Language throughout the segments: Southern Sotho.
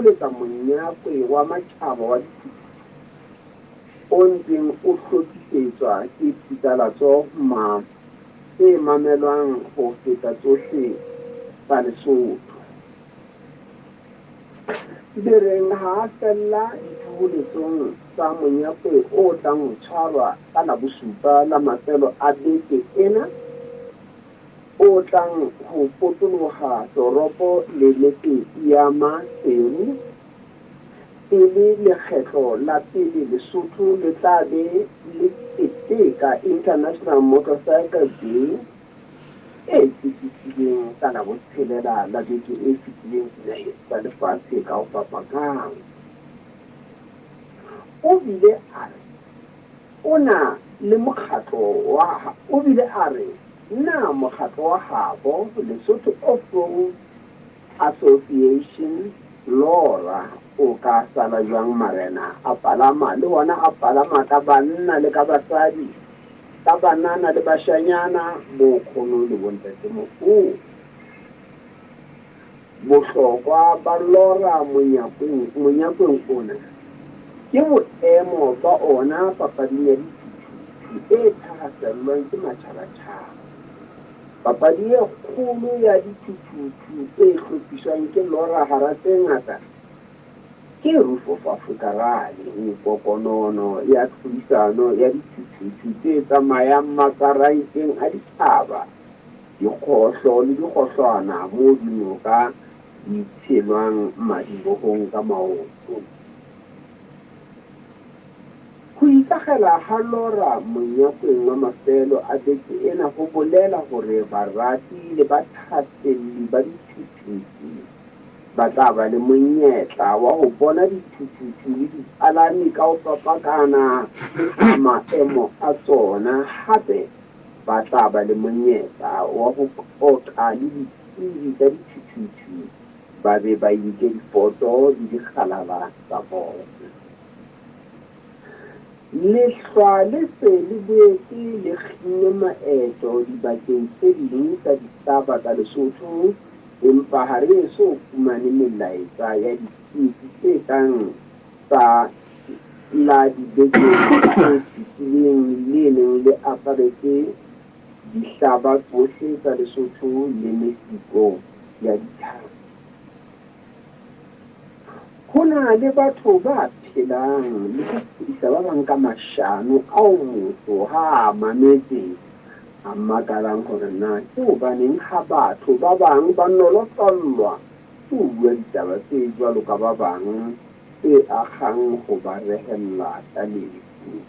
boletsa monyakwe wa matjhaba wa o ntseng o hlophisetswa ke pitalatso tse mamelwang ho feta tsohle tsa Lesotho. Bereng ha fella diphuletsong tsa monyakwe o tlang ho tshwarwa ka la bosupa la mafelo a beke ena, o tlang ho potoloha toropo le metse ya Maseru. E le lekgetlo la pele Lesotho le tla be le keteka International Motorcycle Day e tsitsitseng ka la botshelela la beke e fetileng dinaheng tsa lefatshe ka ho fapakang. O bile a re ona le mokgatlo wa o bile a re na mokgatlo wa habo Lesotho Off-Road Association LORA o ka sala jwang marena a palama le wona a palama ka banna le ka basadi, ka banana le bashanyana, bokgono le bontatemoholo. Bohlokwa ba LORA monyakweng ona ke boemo ba ona papading ya dithuto e thahasellwang ke matjhabatjhaba. Papadi e kgolo ya dithuto e hlophiswang ke LORA hara tse ngata ke Roof of Africa Rally, kokonono ya tlhodisano ya dithuto tse tsamayang makarankeng a ditjhaba, dikgohlo le dikgohlwana moo dinoka di tshelwang madibohong ka maoto. Ho ikagela ha LORA monyakweng wa mafelo a beke ena ho bolela hore barati le bathapelli ba dithuto ba tla ba le monyetla wa ho bona dithuto le dipalami ka ho fapakana ha maemo a tsona, hape ba tla ba le monyetla wa ho qoqa le ditsebi tsa dithuto ba be ba nke difoto le dikgalala tsa bona. Lehlwa le se le boetse le kginne maeto dibakeng tse ding tsa ditaba tsa Lesotho, empa ha re so fumane melaetsa ya ditsebi tse kang tsa la dibeke tse fetileng le neng le aparetse dihlaba tsohle tsa Lesotho le Mexico ya dithaba. Ho na le batho ba phelang le ho phedisa ba bang ka mashano ao motho ha a mametse a makalang hore na ke hobaneng ha batho ba bang ba nolofallwa ke ho bua ditaba tse jwalo ka ba bang tse akgang ho ba rehella ka lefu.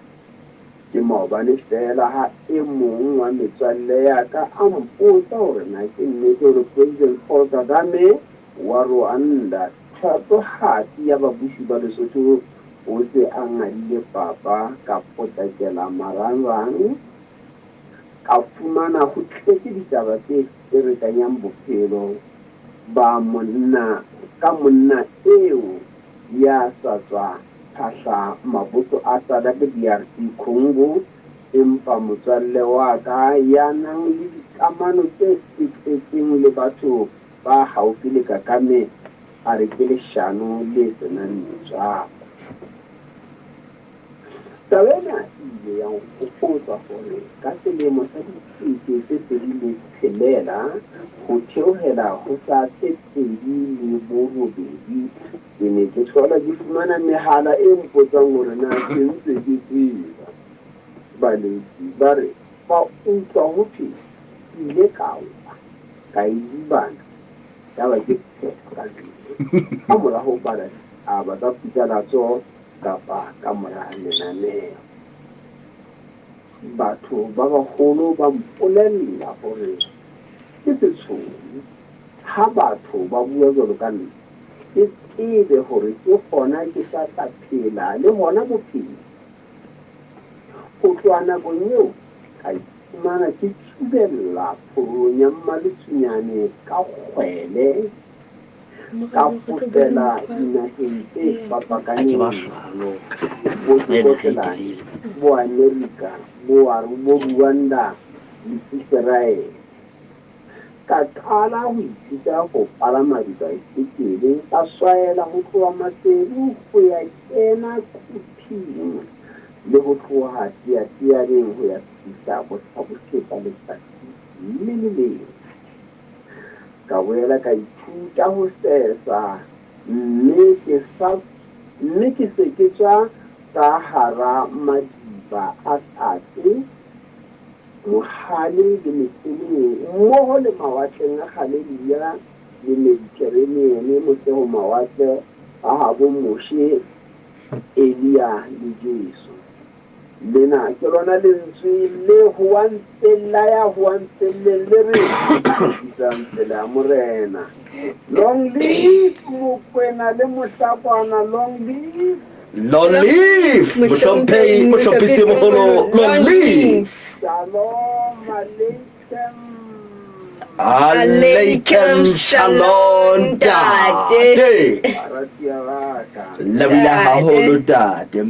Ke maobane fela ha e mong wa metswalle ya ka a mpotsa hore na ke nnete hore President Paul Kagame wa Rwanda thatohatsi ya babusi ba Lesotho o se a ngadile papa ka potlakela marangrang, ka fumana ho tletse ditaba tse ferekanyang bophelo ba monna ka monna eo ya sa tswa phahla mabotho a Sadaka DRC Congo, empa motswalle wa ka ya nang le dikamano tse fetetseng le batho ba haufi le Kagame a re ke leshano le senang metswako. Tabena ile ya nkgopotsa hore ka selemo sa dikete tse pedi le tshelela ho theohela ho sa tse pedi le borobedi, ke ne ke hlola ke fumana mehala e mpotsang hore na ke ntse ke tseba. Baledi ba re ba utlwa ho thwe ile ka idibana ka ba ke ka ka mora ho bala a ba tsa pitalatso kapa ka mora lenaneo. Batho ba baholo ba mpolella hore ke setshomo ha batho ba bua jwalo ka nna, ke tsebe hore ke kgona ke sa tla phela le hona bophelo. Ho tloha nakong eo ka iphumana ke tsubella phorong ya mmaletsonyane ka kgwele, ka fotela dinaheng tse fapakaneng bo Scotland, bo America, bo Rwanda le Israel. ka qala ho ithuta ho palama dibaesekele ka swayela ho tloha Maseru ho ya kena Kuthing le ho tloha Tiatiareng ho ya fihla Bohlabotjhetla letsatsi le le leng. Ka boela ka ithuta ho sesa mme ke se ke tswa ka hara madiba a tate mohale le meseleng mmoho le mawatleng a Galileya le Mediterranean mose ho mawatle a habo Moshe Elia le Jesu. Lena ke lona lentswe le hoantella ya hoantelle le re tsela morena. Long live Mokwena le Mohlakwana, long live. Long live Mohlomphehi moholo, long live. Shalom Aleichem. Alaikum shalom Tate. Aratia raka. Labila haholo Tate.